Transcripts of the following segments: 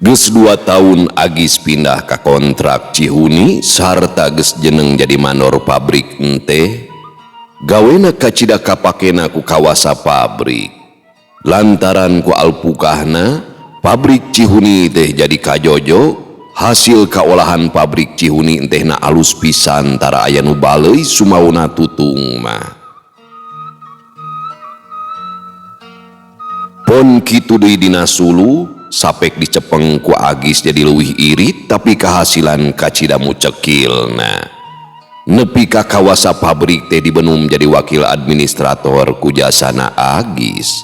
Geus 2 tahun Agis pindah ke kontrak Cihuni sarta geus jeneng jadi mandor pabrik ente. Gawena kacida kapakena ku kawasa pabrik. Lantaran ku alpukahna pabrik Cihuni teh jadi kajojo, hasil kaolahan pabrik Cihuni teh na alus pisan tara aya nu baleui sumauna tutung mah. Pon kitu deui dina sulu sapek dicepeng ku Agis jadi leuwih irit tapi kahasilan kacidamu cekilna. Nepi ka kawasa pabrik teh dibenum jadi wakil administrator ku jasana Agis.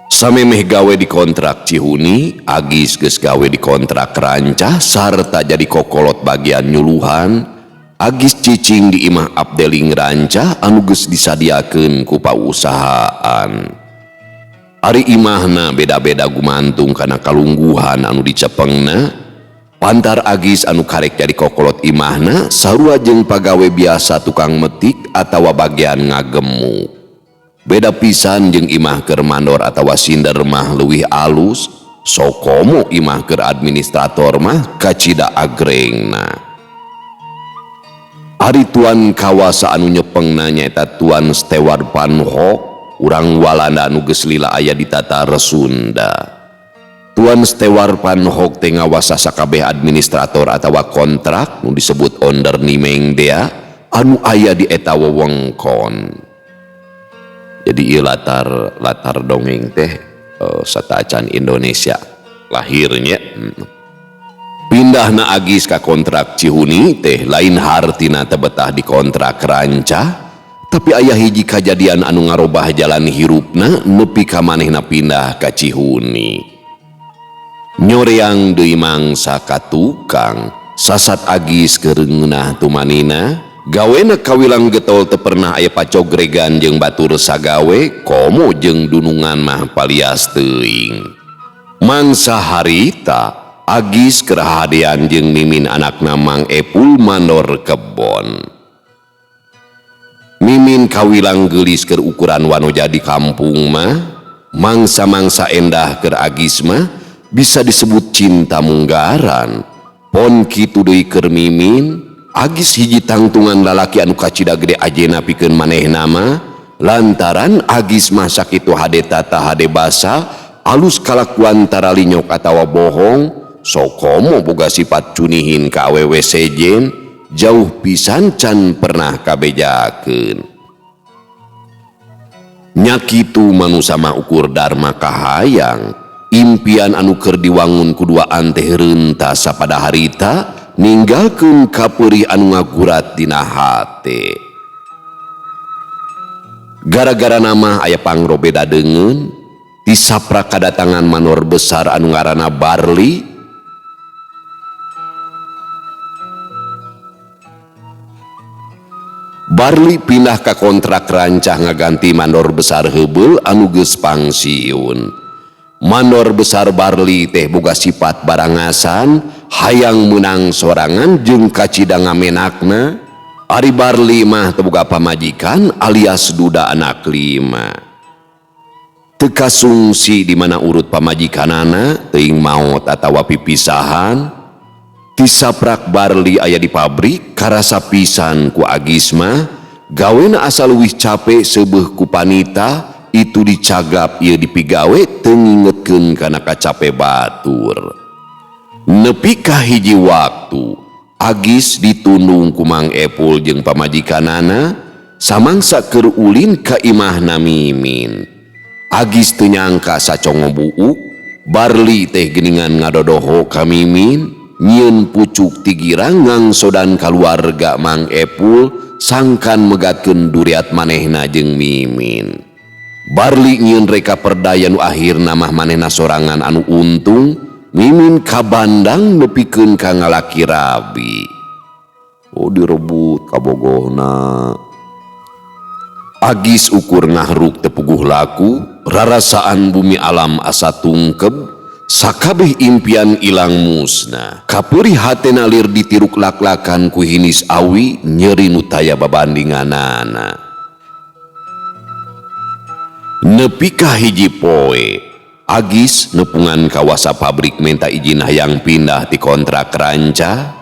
Samemeh gawe di kontrak Cihuni, Agis geus gawe di kontrak Rancah sarta jadi kokolot bagian nyuluhan. Agis cicing di imah Abdeling Rancah anu geus disadiakeun ku pausahaan. Ari imahna beda-beda gumantung kana kalungguhan anu dicepengna. Pantar Agis anu karek jadi kokolot imahna sarua jeung pagawe biasa tukang metik atawa bagian ngagemu. Beda pisan jeung imah keur mandor atawa sinder mah leuwih alus, sokomo imah keur administrator mah kacida agrengna. Ari tuan kawasa anu nyepengna nyaeta Tuan Steward Van Hoek, urang Walanda anu geus lila aya di tata Resunda. Tuan Steward Van Hoek teh ngawasa sakabeh administrator atawa kontrak nu disebut ondernimeng dea anu aya di eta wewengkon. Jadi ieu latar dongeng teh satacan Indonesia lahirnya. Pindahna Agis ka kontrak Cihuni teh lain hartina teu betah di kontrak Rancah, tapi aya hiji kajadian anu ngarobah jalan hirupna nepi ka manehna pindah ka Cihuni. Nyoreang deui mangsa ka tukang sasat Agis keur ngeunah tumanina gawena kawilang getol teu pernah aya pacogregan jeung batur sagawe komo jeung dunungan mah palias teuing. Mangsa harita Agis keur hadean jeung mimin anakna Mang Epul mandor kebon. Mimin kawilang geulis keur ukuran wanoja di kampung mah mangsa-mangsa endah keur Agis mah bisa disebut cinta munggaran. Pon kitu deui keur mimin, Agis hiji tangtungan lalaki anu kacida gede ajena pikeun manehna mah lantaran Agis mah sakitu hade tata hade basa alus kalakuan tara linyok atawa bohong, sokomo boga sifat cunihin ka awewe sejen, jauh pisan can pernah kabejakeun. Nya kitu manusa mah ukur darma kahayang. Impian anu keur diwangun kuduaan teh reuntas sapada harita ninggalkeun kapeurih anu ngagurat dina hate. Gara-gara nama aya pangrobeda deungeun disaprak kadatangan manor besar anu ngaranna Barli. Barli pindah ka kontrak Rancah ngaganti mandor besar heubeul anu geus pangsiun. Mandor besar Barli teh boga sifat barangasan, hayang menang sorangan jeung kacida ngamenakna. Ari Barli mah teu boga pamajikan alias duda anak 5. Teu kasungsi di mana urut pamajikanana teuing maot atawa pipisahan. Tisaprak Barli aya di pabrik karasa pisan ku Agis mah gawena asa leuwih cape seubeuh ku panita. Itu dicagap ieu dipigawe teu ngingetkeun kana kacape batur. Nepi ka hiji waktu Agis ditundung ku Mang Epul jeung pamajikanana samangsa keur ulin ka imahna mimin. Agis teu nyangka sacongo buuk Barli teh geuningan ngadodoho ka mimin nyieun pucuk ti girang ngangsodan kaluarga Mang Epul sangkan megatkeun duriat manehna jeung mimin. Barli nyieun reka perdaya nu akhirna mah manehna sorangan anu untung, mimin kabandang nepikeun ka ngalaki rabi. Oh direbut kabogohna. Agis ukur ngahruk teu puguh laku, rarasaan bumi alam asa tungkeb, sakabeh impian ilang musnah. Kapeurih hatena lir ditiruk laklakan ku hinis awi nyeri nu taya babandinganana. Nepi ka hiji poe Agis nepungan kawasa pabrik minta izin hayang pindah di kontrak ranca.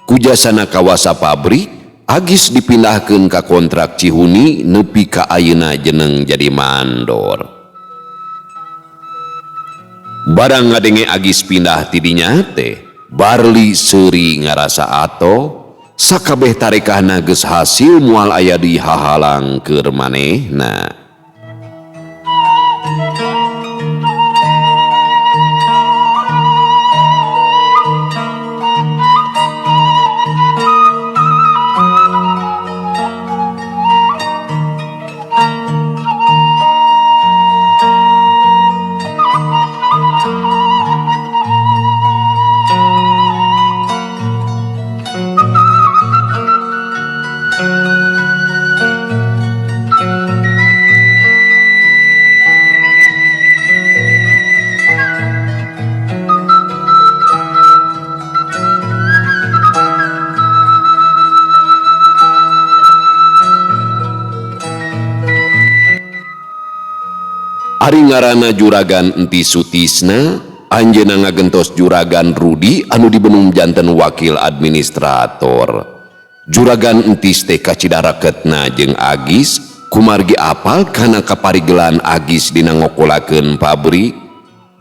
Kujasana kawasa pabrik, Agis dipindahkeun ka kontrak Cihuni nepi ka ayeuna jeneng jadi mandor. Barang ngadenge Agis pindah ti dinya teh, Barli seuri ngarasa ato, sakabeh tarekahna geus hasil moal aya di hahalang keur manehna. Ari ngaranna Juragan Enti Sutisna, anjeunna ngagentos Juragan Rudi anu dibenung janten wakil administrator. Juragan Entis teh kacidaraketna jeung Agis kumargi apal kana kaparigelan Agis dina ngokolakeun pabrik.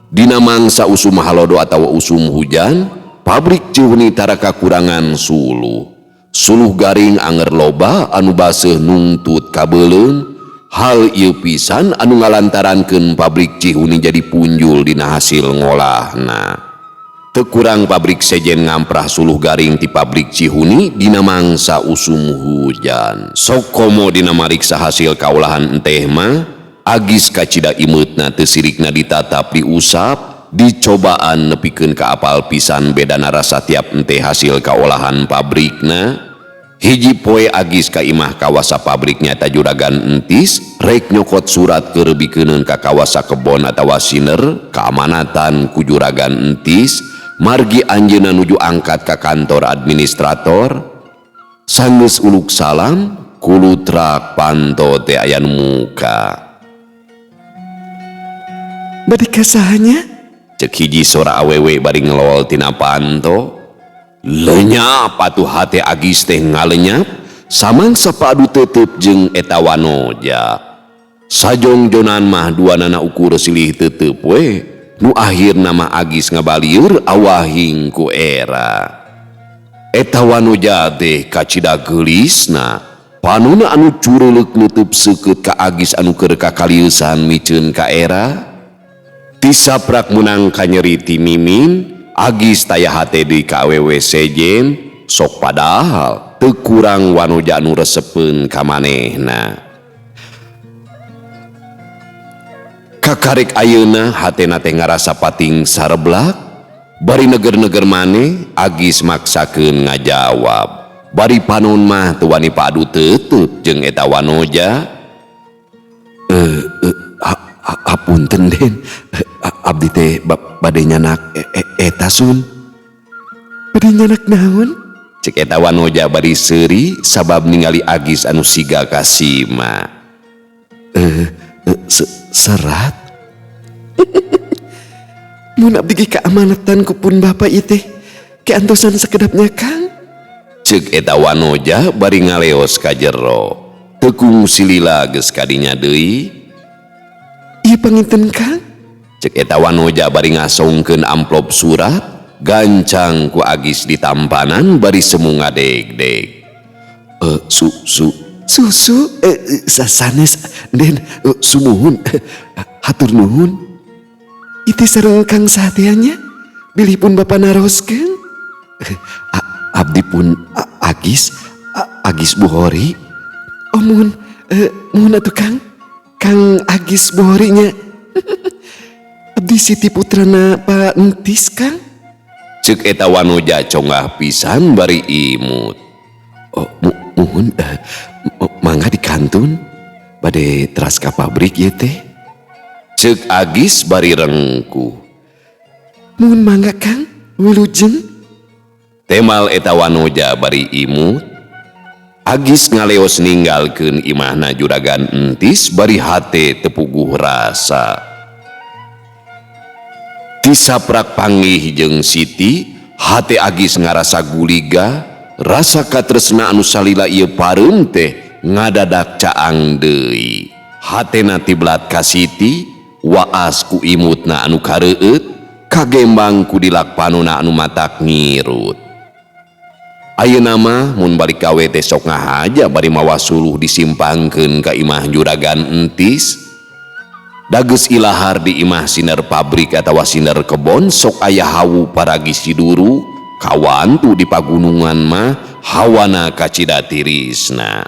Dina mangsa usum halodo atawa usum hujan, pabrik Cihuni tara kakurangan suluh. Suluh garing anger loba anu baseuh nungtut kabeuleuh. Hal ieu pisan anu ngalantarankeun pabrik Cihuni jadi punjul dina hasil ngolahna. Teu kurang pabrik sejen ngamprah suluh garing ti pabrik Cihuni dina mangsa usum hujan. Sok komo dina mariksa hasil kaolahan enteh mah, Agis kacida imeutna teu sirikna ditatap diusap, dicobaan nepikeun ka apal pisan bedana rasa tiap enteh hasil kaolahan pabrikna. Hiji poe Agis ka imah kawasa pabrik nyata Juragan Entis rek nyokot surat kerebikeun ka kawasa kebon atawa siner keamanatan ku Juragan Entis margi anjeunna nuju angkat ka kantor administrator. Sanggeus uluk salam kulutrak panto teh aya nu muka. Bade kasahanya? Cek hiji sora awewe bari ngelol tina panto. Lenyap atuh hate Agis teh ngalenyap samangsa padu tetep jeung eta wanoja. Sajongjonan mah duanana ukur silih tetep we, nu akhirna mah Agis ngabalieur awahing ku era. Eta wanoja teh kacida geulisna, panuna anu cureulek nutup seukeut ka Agis anu keur kakalieusan miceun ka era. Tisaprak menang kanyeri ti mimin, Agis taya hate deui ka awewe sejen, sok padahal teu kurang wanoja anu resepeun ka manehna. Kakarek ayeuna hatena teh ngarasa pating sareblak, bari neger-neger maneh Agis maksakeun ngajawab. Bari panon mah teu wani padu tetep jeung eta wanoja. Hapunten Den, abdi teh bade nyanak eta sun. Bade nyanak naon? Cek eta wanoja bari seuri sabab ningali Agis anu siga kasima. Serat. Mun abdi ge kaamanatan ku pun Bapak ieu teh keantosan sakedapnya Kang. Cek eta wanoja bari ngaleos ka jero. Tekung silila geus kadinya deui. Ieu panginten Kang. Cek eta wanoja bari ngasongkeun amplop surat, gancang ku Agis ditampanan bari semu ngadeg-deg. Susu sanes Den, sumuhun, hatur nuhun. Itu sareng Kang sateanya bilih pun Bapak naroskeun. Abdi pun Agis Buhori. Oh mohon atuh Kang Agis Buhori nya. Abdi Siti putrana Pak Entis Kang. Cek eta wanoja conggah pisan bari imut. Oh mohon mangga dikantun bade teras ka pabrik ieu teh. Cek Agis bari rengkuh. Mohon mangga Kang, wilujeng. Temal eta wanoja bari imut. Agis ngaleos ninggalkeun imahna Juragan Entis bari hate tepuguh rasa. Tisaprak panggih jeung Siti, hate Agis ngarasa guliga, rasa katresna anu salila ieu pareum teh ngadadak caang deui. Hatena tiblat ka Siti, waas ku imutna anu kareueut, kagembang ku dilak panuna anu matak ngirut. Ayeuna mah mun balik gawe teh sok ngahaja bari mawa suluh disimpangkeun ka imah juragan entis. Dageus ilahar di imah sinar pabrik atawa sinar kebon sok aya hawu paragi siduru, kawan tu di pagunungan mah hawana kacida tirisna.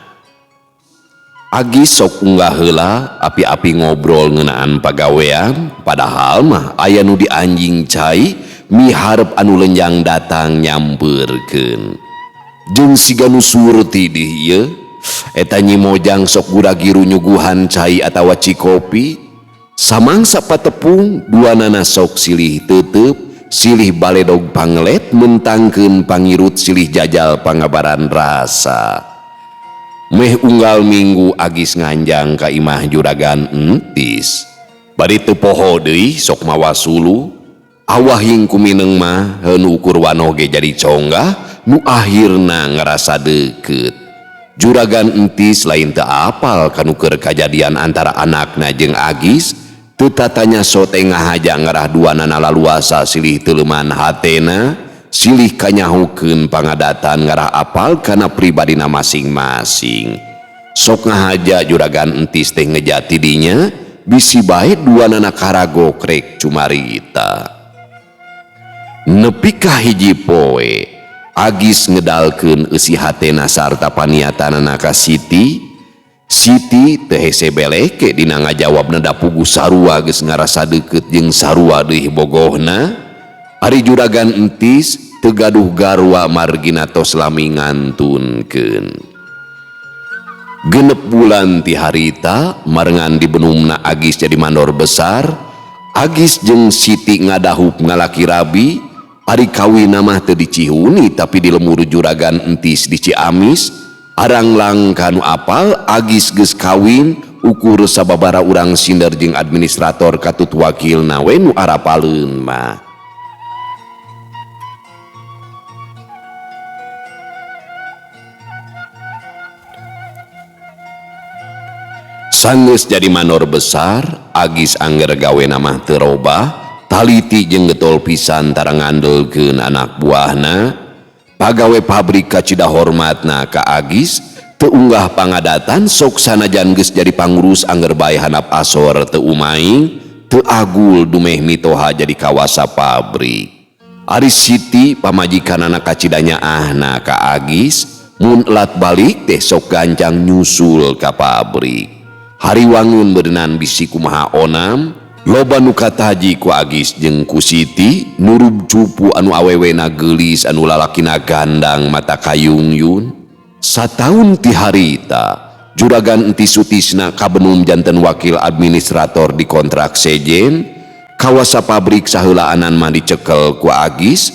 Agis sok unggah heula api-api ngobrol ngeunaan pagawean, padahal mah aya nu di anjing cai miharep anu lenjang datang nyampeurkeun. Jeung siga nu surti di ieu eta Nyi Mojang sok guragiru nyuguhan cai atawa cikopi. Samangsa patepung duanana sok silih teuteup, silih baledog panglet mentangkeun pangirut silih jajal pangabaran rasa. Meh unggal minggu Agis nganjang ka imah juragan entis. Bari teu poho deui sok mawa suluh, awahing kumineng mah heun ukur wanoge jadi conggah nu akhirna ngerasa deukeut. Juragan entis lain teu apal kanu keur kajadian antara anakna jeung Agis, teu tatanya sote ngahaja ngarah duanana laluasa silih teuleman hatena, silih kanyahukeun pangadatan ngarah apal kana pribadina masing-masing. Sok ngahaja juragan entis teh ngejati dinya, bisi bae duanana karago krek cumarita. Nepi ka hiji poe, Agis ngedalkeun eusi hatena sarta paniatanana ka Siti. Siti teu hese beleke dina ngajawabna da puguh sarua geus ngarasa deukeut jeung sarua deui bogohna. Ari juragan entis teu gaduh garwa margina tos lami ngantunkeun. Genep bulan ti harita marengan di benumna Agis jadi mandor besar, Agis jeung Siti ngadahup ngalaki rabi. Ari kawinna mah teu di Cihuni tapi di lemur juragan entis di Ciamis. Arang langka nu apal Agis geus kawin ukur sababara urang sinder jeung administrator katut wakilna we nu arapaleun mah. Sanggeus jadi manor besar, Agis angger gawena mah teu robah, taliti jeung getol pisan tara ngandelkeun anak buahna. Pagawe pabrik kacida hormatna ka Agis teu unggah pangadatan sok sanajan geus jadi pangurus angger bae handap asor teu umaing, teu agul dumeh mitoha jadi kawasa pabrik. Ari Siti pamajikanana kacidanya ahna ka Agis, mun elat balik teh sok gancang nyusul ka pabrik. Hari wangun berenang bisi kumaha onam, loba nu kataji ku Agis jeung ku Siti nurub cupu anu awewena geulis anu lalakina gandang mata kayungyun. Sataun ti harita juragan entis sutisna kabenum janten wakil administrator di kontrak sejen, kawasa pabrik saheulaanan mah dicekel ku Agis.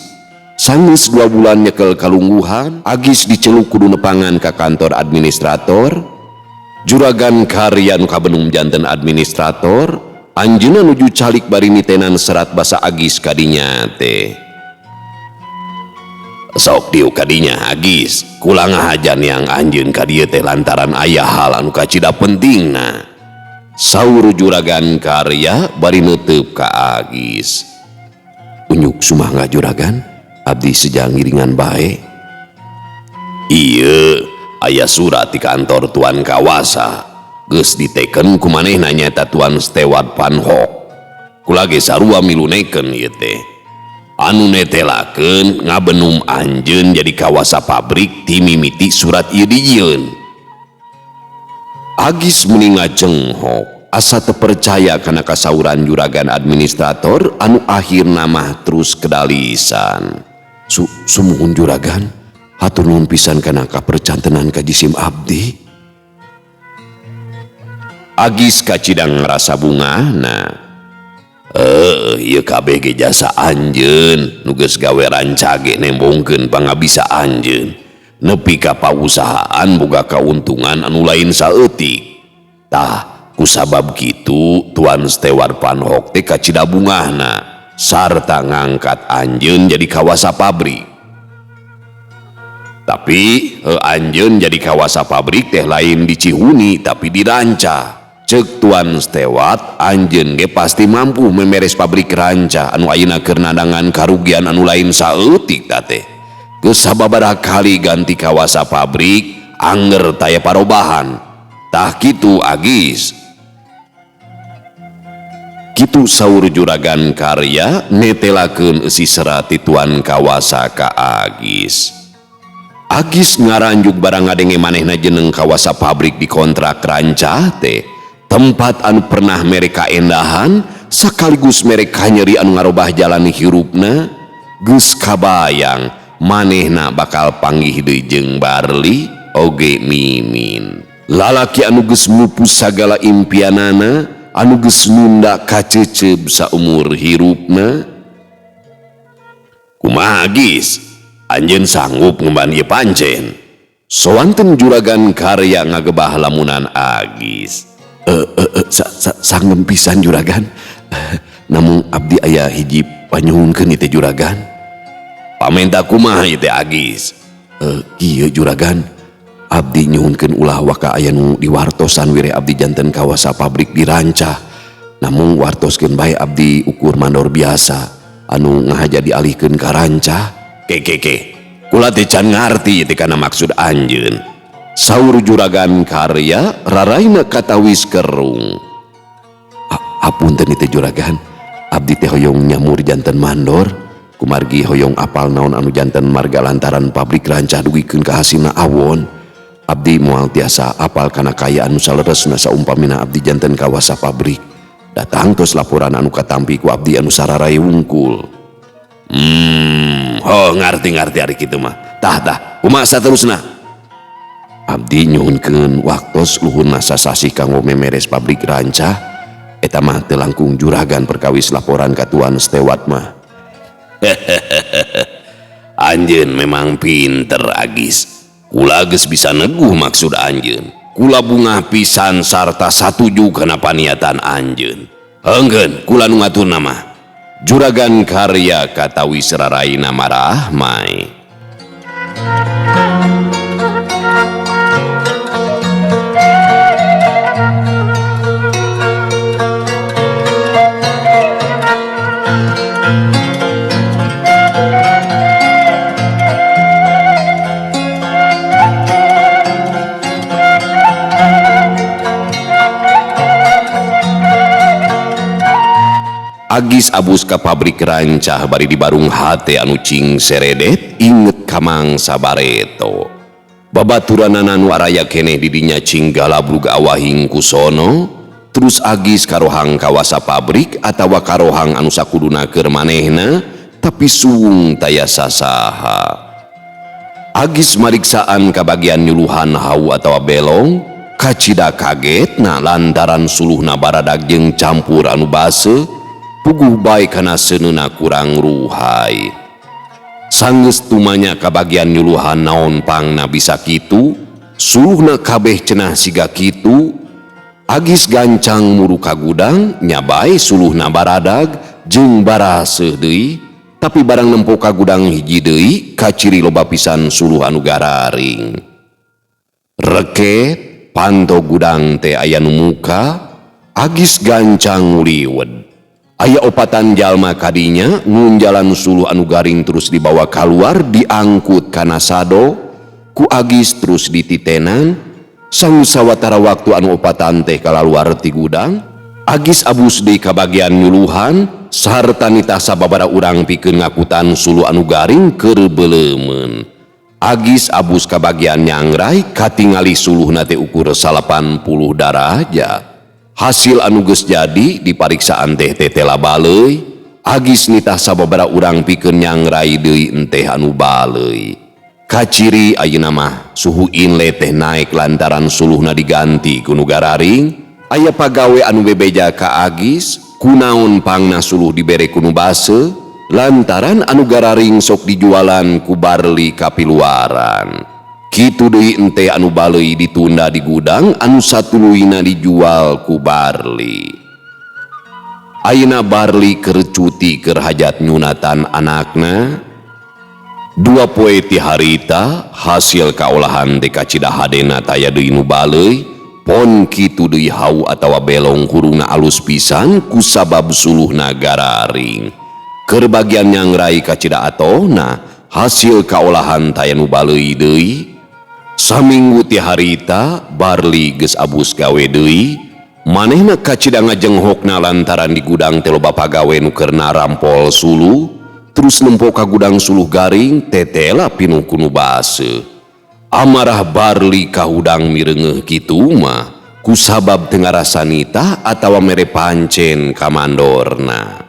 Sanggeus 2 bulan nyekel kalungguhan, Agis diceluk kudu nepangan ka kantor administrator. Juragan karya nu kabenum janten administrator, anjeunna nuju calik bari nitenan serat basa Agis kadinya teh. Sok dieu kadinya Agis, kula ngahajan yang anjeun ka dieu teh lantaran aya hal anu kacida pentingna. Saur juragan karya bari neuteub ka Agis. Unyuk sumangga juragan, abdi sejang ngiringan bae. Ieu aya surat di kantor tuan kawasa. Geus diteken ku manehna nyaeta Tuan Stewart Panhok. Kula ge sarua milunekeun ieu teh. Anu netelakeun ngabenum anjeun jadi kawasa pabrik ti mimiti surat ieu dijieun. Agis meni ngacenghok, asa teu percaya kana kasauran juragan administrator anu akhirna mah terus kedalisan. Sumuhun juragan, hatur nuhun pisan kana kapercantenan ka jisim abdi. Agis kacidang ngerasa bungahna. Ieu kabeh ge jasa anjeun nu geus gawe rancage nembongkeun pangabisa anjeun nepi ka pausahaan boga kauntungan anu lain saeutik. Tah kusabab kitu Tuan Stewart Panhok teh kacida bungahna sarta ngangkat anjeun jadi kawasa pabrik. Tapi anjeun jadi kawasa pabrik teh lain di Cihuni tapi di Ranca. Cek Tuan Stewart, anjeun ge pasti mampu memeres pabrik Ranca anu ayeuna keur nadangan karugian anu lain saeutik teh. Geus sababaraha kali ganti kawasa pabrik anger taya parobahan. Tah kitu Agis. Kitu saur Juragan Karya netelakeun eusi serat ti Tuan kawasa ka Agis. Agis ngaranjuk barang ngadenge manehna jeneng kawasa pabrik di kontrak Ranca teh. Tempat anu pernah mereka endahan sekaligus mereka nyeri anu ngarobah jalani hirupna. Geus kabayang manehna bakal panggih deui jeung Barli oge Mimin. Lalaki anu geus mupus sagala impianana, anu geus nunda kaceceb saumur hirupna. Kumaha Agis? Anjeun sanggup ngemban ieu pancen? Soanten Juragan Karya ngagebah lamunan Agis. Sangem pisan Juragan. Namun abdi aya hiji panyuhunkeun ieu Juragan. Pamenta kumaha ieu teh Agis? Kieu Juragan, abdi nyuhunkeun ulah waka aya nu diwartosan wire abdi janten kawasa pabrik di Ranca. Namun wartoskeun bae abdi ukur mandor biasa anu ngahaja dialihkeun ka Ranca. Keke, kula teh can ngarti teh kana maksud anjeun. Saur Juragan Karya raraina katawis kerung. Hapunten itu Juragan, abdi teh hoyong nyamur janten mandor, kumargi hoyong apal naon anu janten marga lantaran pabrik Ranca dugikeun ka hasilna awon. Abdi moal tiasa apal kana kaya anu saleresna saumpamina abdi janten kawasa pabrik. Datang tos laporan anu katampi ku abdi anu sararay wungkul. Ngarti ari kitu mah. Tah, kumaha saterusna? Abdi nyuhunkeun waktos luhurna sasasi kanggo memeres pabrik Ranca. Eta mah teu langkung Juragan perkawis laporan ka Tuan Stewart mah. Anjeun memang pinter Agis. Kula geus bisa neguh maksud anjeun. Kula bungah pisan sarta satuju kana paniatan anjeun. Heungkeun kula nu ngaturna mah. Juragan Karya katawis raraina marah mai. Agis abus ka pabrik Ranca bari di barung hate anu cing seredet inget kamang sabareto. Babaturanana nu araya keneh di dinya cing galabrug awahing kusono. Terus Agis karohang kawasa pabrik atawa karohang anu sakuduna keur manehna tapi suung taya sasaha. Agis mariksaan ka bagian nyuluhan hau atawa belong kacida kagetna lantaran suluhna baradag jeung campur anu baseuh. Puguh bae kana seuneuna kurang ruhai. Sanggeus tumanya ka bagian nyuluhan naon pangna bisa kitu, suluhna kabeh cenah siga kitu. Agis gancang muru ka gudang nya bae suluhna baradag jeung baraseuh deui, tapi barang nempo ka gudang hiji deui kaciri loba pisan suluh anu gararing. Reket panto gudang teh aya nu muka, Agis gancang nguriwed. Aya opatan jalma kadinya ngunjalan suluh anu garing terus dibawa keluar diangkut kana sado ku Agis terus dititenan. Sang sawatara waktu anu opatan teh kalaluar ti gudang, Agis abus deui ka bagian nyuluhan sarta nitah sababaraha urang pikeun ngakutan suluh anu garing keur beuleumeun. Agis abus ka bagian nyangrai katingali suluhna teh ukur 80 darajat. Hasil anu geus jadi dipariksaan teh tetela baleui. Agis nitah sababaraha urang pikeun nyangrai deui enteh anu baleui. Kaciri ayeuna mah suhu inlet teh naek lantaran suluhna diganti ku nu gararing. Aya pagawe anu bebeja ka Agis kunaon pangna suluh dibere ku nu baseuh lantaran anu gararing sok dijualan ku Barli kapiluaran. Kitu deui ente anu baleui ditunda di gudang anu satuluyna dijual ku Barli. Ayeuna Barli keur cuti keur hajat nyunatan anakna. 2 poe ti harita hasil kaolahan ti kacidahadena taya deui nu baleui pon kitu deui hau atawa belong hurungna alus pisan ku sabab suluhna gararing. Keur bagian nyangrai kacida atona hasil kaolahan taya nu baleui deui. Saminggu ti harita Barli geus abus gawe deui. Manehna kacida ngajenghokna lantaran di gudang teh loba pagawe nu keur narampol suluh, terus nempo ka gudang suluh garing tetela pinuh ku nu base. Amarah Barli ka hudang mireungeuh kitu mah kusabab teu ngarasa nitah atawa mere pancen ka mandorna.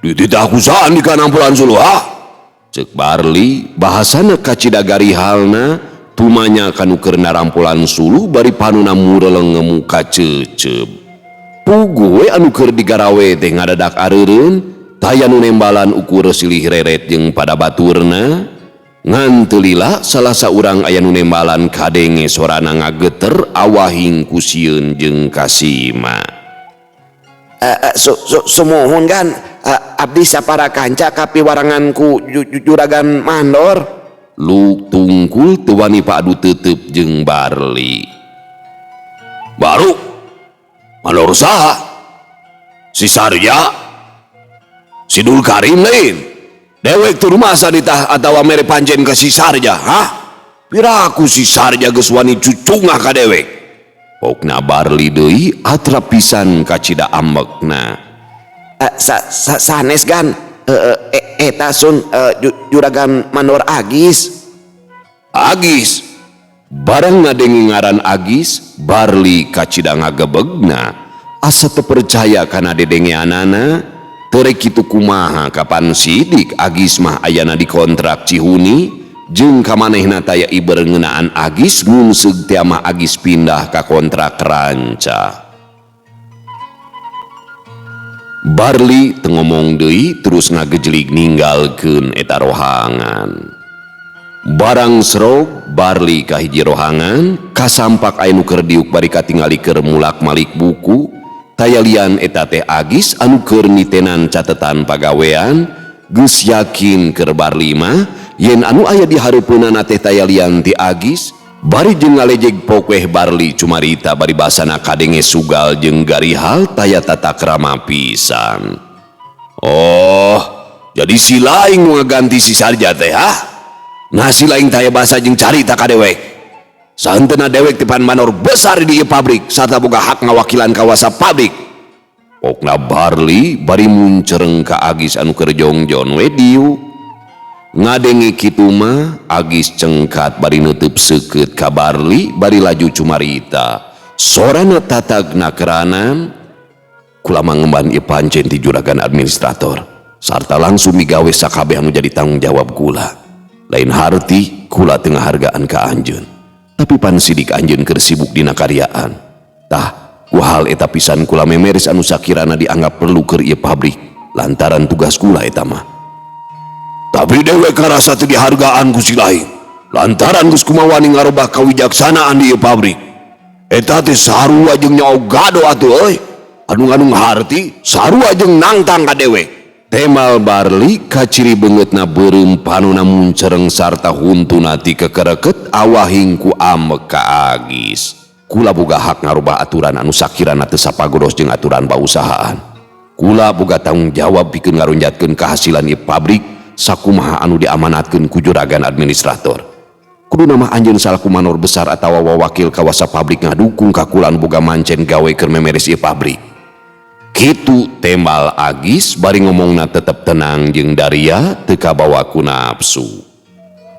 Dititah kusaan di kanampulan suluh ha? Cek Barli bahasana kacida garihalna tumanya kanu keur narampulan suluh bari panuna mureleng ngemu kacecep. Puguh we anu keur digarawe teh ngadadak areureun taya nu nembalan ukur silih reret jeung pada baturna. Ngan teu lila salah saurang aya nu nembalan kadenge sorana ngageter awahing ku sieun jeung kasima. Sumohun kan abdi sapara kanca kapiwaranganku Juragan Mandor. Lu tungkul teu wani padu teuteup jeung Barli. Baru Mandor saha? Si Sarja? Si Dul Karim lain? Dewek tu rumah saditah atawa mere pancen ka si Sarja, ha? Piraku si Sarja geus wani cucungah ka dewek. Pokna Barli deui atrap pisan kacida ambekna. Sanes gan eta sun Juragan Mandor Agis. Agis? Barang ngadengi ngaran Agis, Barli kacida ngagebegna. Asa teu percaya kana dedengeanana. Tere kitu kumaha kapan sidik Agis mah ayana di kontrak Cihuni jeung kamanehna taya iber ngeunaan Agis ngungseug teh mah Agis pindah ka kontrak Ranca. Barli teu ngomong deui terus ngagejlig ninggalkeun eta rohangan. Barang serog Barli ka hiji rohangan kasampak aya nu keur diuk bari katingali keur mulak-malik buku. Taya lian eta teh Agis anu keur nitenan catetan pagawean geus yakin keur Barli mah yen anu aya di hareupeunana teh taya lian ti Agis bari jeung ngalejeg pokeh Barli cumarita bari basana kadenge sugal jeung garihal taya tata krama pisan. Oh, jadi si laing nu ngaganti si Sarja teh ha? Nah si laing taya basa jeung carita ka dewek. Sahenteuna dewek tipan Mandor besar di pabrik sarta boga hak ngawakilan kawasa pabrik. Pokna Barli bari muncereng ka Agis anu keur jongjon we diu. Ngadenge kitu mah Agis cengkat bari neuteub seukeut ka Barli bari laju cumarita. Sorana tatagna keranan, kula mangemban ieu pancen ti juragan administrator sarta langsung migawe sakabeh anu jadi tanggung jawab kula. Lain harti kula teu ngahargaan ka anjeun, tapi pan sidik anjeun keur sibuk dina karyaan. Tah, ku hal eta pisan kula memeres anu sakirana dianggap perlu keur ieu pabrik lantaran tugas kula eta mah. Tapi dewek karasa teu dihargaan ku si lain lantaran geus kumaha wani ngarobah kawijaksanaan di ieu pabrik. Eta teh sarua jeung nyaho gado atuh euy. Anu nganung harti sarua jeung nangtang ka dewek. Temal Barli kaciri beungeutna beureum panuna muncereng sarta huntuna ti kekereket awahing ku ambek ka Agis. Kula boga hak ngarubah aturan anu sakirana teu sapagodos jeung aturan pausahaan. Kula boga tanggung jawab pikeun ngaronjatkeun kahasilan ieu pabrik sakumaha anu diamanatkeun ku juragan administrator. Kuduna mah anjeun salaku Mandor besar atawa wawakil kawasa pabrik ngadukung ka kula anu boga mancen gawe keur memeres ieu pabrik. Kitu temal Agis bari ngomongna tetep tenang jeung daria teu kabawa ku nafsu.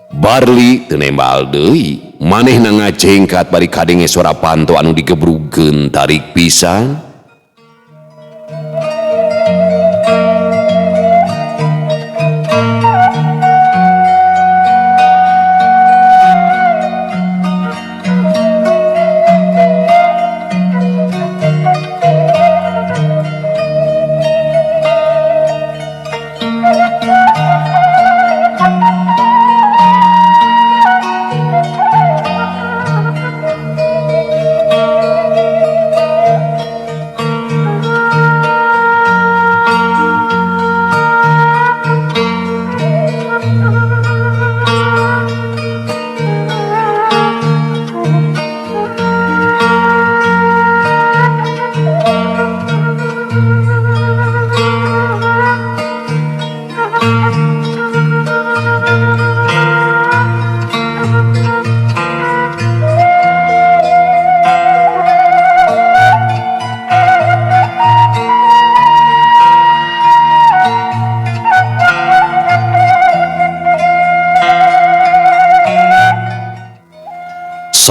Barli teu nembal deui, manehna ngacengkat bari kadenge suara panto anu digebrugkeun tarik pisan.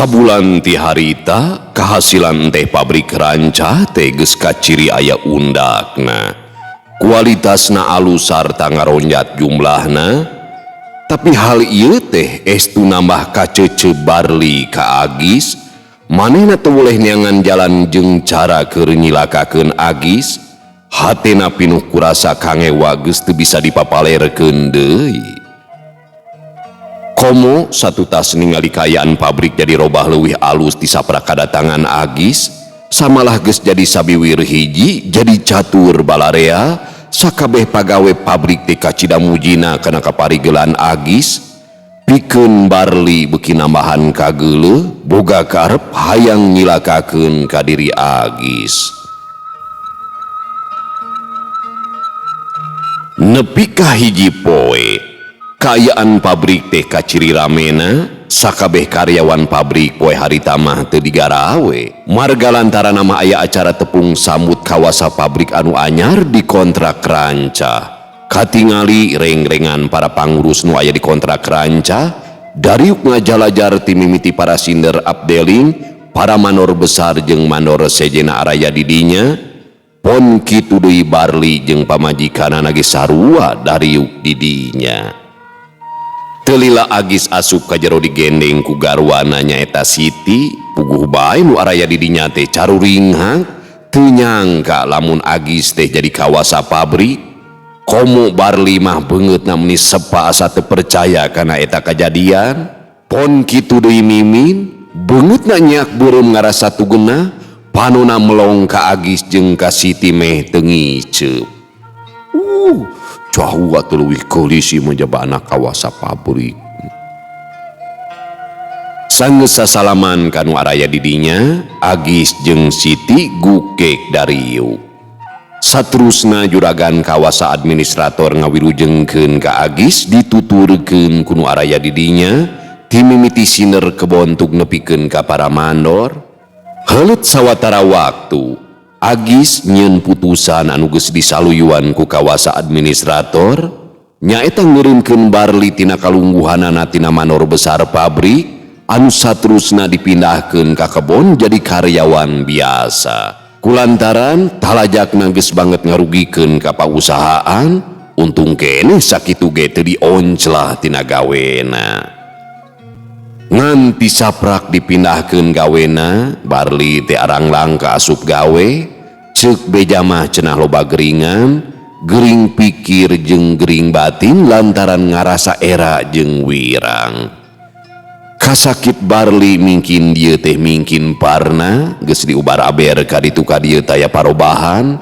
Sabulan ti harita kahasilan teh pabrik ranca teh geus kaciri aya undakna. Kualitasna alus sarta ngaronjat jumlahna. Tapi hal ieu teh estu nambah kacece Barli ka Agis. Manehna teu boleh neangan jalan jeung cara keur nyilakakeun Agis. Hatena pinuh kurasa kangewa geus teu bisa dipapalerekeun deui. Komo satu tas ningali kayaan pabrik jadi robah leuwih alus disaprak kadatangan Agis, samalah geus jadi sabiwir hiji jadi catur balarea, sakabeh pagawe pabrik teh kacidamujina kana kaparigelan Agis, pikeun Barli beuki nambahan kageuleuh boga karep hayang nyilakakeun ka diri Agis. Nepi ka hiji poe kayaan pabrik teh kaciri ramena, sakabeh karyawan pabrik poe harita mah teu digarawe. Marga lantaran nama aya acara tepung sambut kawasa pabrik anu anyar di kontrak ranca. Katingali reng-rengan para pangurus nu aya di kontrak ranca, dariuk ngajalajar ti mimiti para sinder updeling, para manor besar jeung manor sejena araya didinya. Pon kitu deui Barli jeung pamajikanana ge sarua dariuk didinya. Telila Agis asup ka jero digendeng ku garwana nyaeta Siti, puguh bae nu araya didinya teh caruringhang, teu nyangka lamun Agis teh jadi kawasa pabrik. Komo Barli mah beungeutna meni sepa asa teu percaya kana eta kajadian. Pon kitu deui mimin, beungeutna nyak beureum ngarasa tugena, panonna melong ka Agis jeung ka Siti meh teu ngiceup. Jauh atuh leuwih keulisi menjaba anak kawasa pabrik. Sanggeus sasalaman kanu araya didinya, Agis jeung Siti gukek dariuk. Saterusna juragan kawasa administrator ngawilujengkeun ka Agis dituturkeun kunu araya didinya, ti mimiti siner kebontug nepikeun ka para mandor. Heuleut sawatara waktu Agis nyieun putusan anu geus disaluyuan ku kawasa administrator, nyaeta ngeureunkeun Barli tina kalungguhanana tina manor besar pabrik, anu saterusna dipindahkeun ka kebon jadi karyawan biasa. Kulantaran talajakna geus banget ngarugikeun ka pausahaan, untung keneh sakitu ge teu dionclah tina gawena. Nganti saprak dipindahkeun gawena, Barli teh arang langka asup gawe, ceuk beja mah cenah loba geringan, gering pikir jeung gering batin lantaran ngarasa era jeung wirang. Kasakit Barli mingkin dieu teh mingkin parna, geus diubar aber ka ditu ka dieu taya parobahan,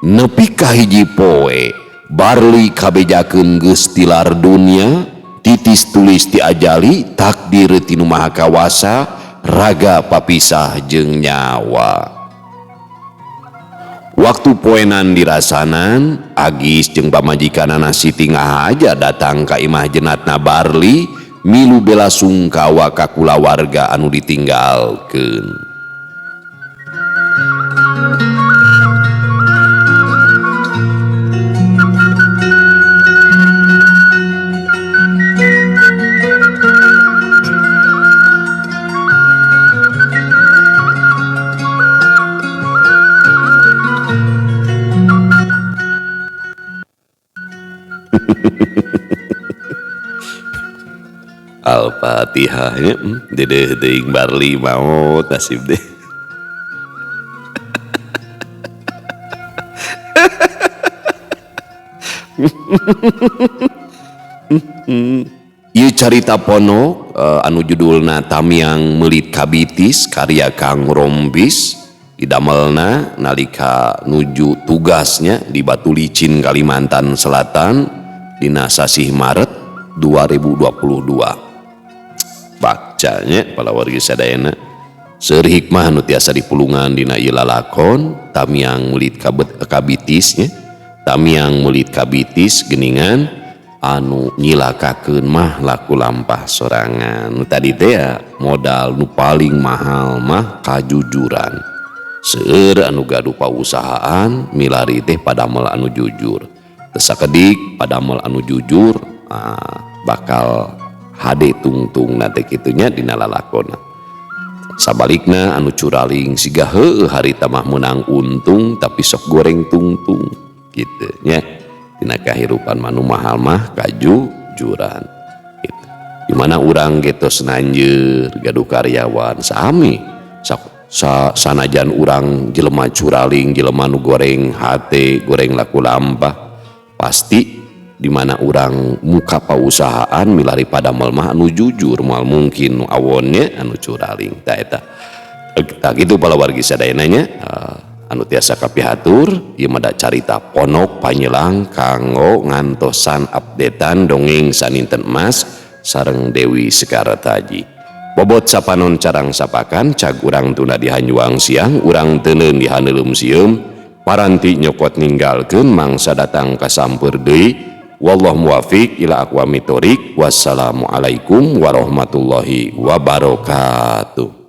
nepi ka hiji poe, Barli kabejakeun geus tilar dunia, titis tulis ti ajali takdir tinu maha kawasa raga papisah jeung nyawa. Waktu poenan dirasanan, Agis jeung pamajikanana Siti ngahaja datang ka imah jenatna Barli milu bela sungkawa ka kulawarga anu ditinggalkeun. Al-Fatihah nya dedeh deing Barli maot nasib deh. Ieu carita ponok anu judulna Tamiang Meulit Kabitis karya Kang Rompis, idamelna nalika nuju tugasnya di Batu Licin Kalimantan Selatan dina sasih Maret 2022. Bacanya pala wargi sadayana seueur hikmah anu tiasa dipulungan dina ieu lalakon Tamiang Meulit Kabitisnya. Tamiang Meulit Kabitis geuningan anu nyilakakeun mah laku lampah sorangan. Nu tadi teh modal nu paling mahal mah kajujuran. Seueur anu gaduh pausahaan milari teh padamel anu jujur. Teu sakedik padamel anu jujur bakal hade tungtung nate kitunya dina lalakona. Sabalikna anu curaling siga heueuh harita mah menang untung tapi sok goreng tungtung kitu nya. Dina kahirupan manu mahal mah kajujuran gitu. Dimana urang getos nanjeur gaduh karyawan sami sanajan urang jelema curaling jelema nu goreng hate goreng laku lampah pasti dimana urang muka pausahaan milari pada mah anu jujur mal mungkin nu awonnya anu curaling ta eta gitu pala wargi sadayana nya anu tiasa kapihatur ieu mah da carita Ponok Panyelang kanggo ngantosan updatean dongeng saninten emas sareng Dewi Sekartaji. Bobot sapanon carang sapakan cag urang tuna dihanjuang siang urang teuneun dihaneuleuum sieum paranti nyokot ninggalkeun mangsa datang kasampeur deui. Wallahu muwaffiq ila aqwamit thoriq. Wassalamualaikum warahmatullahi wabarakatuh.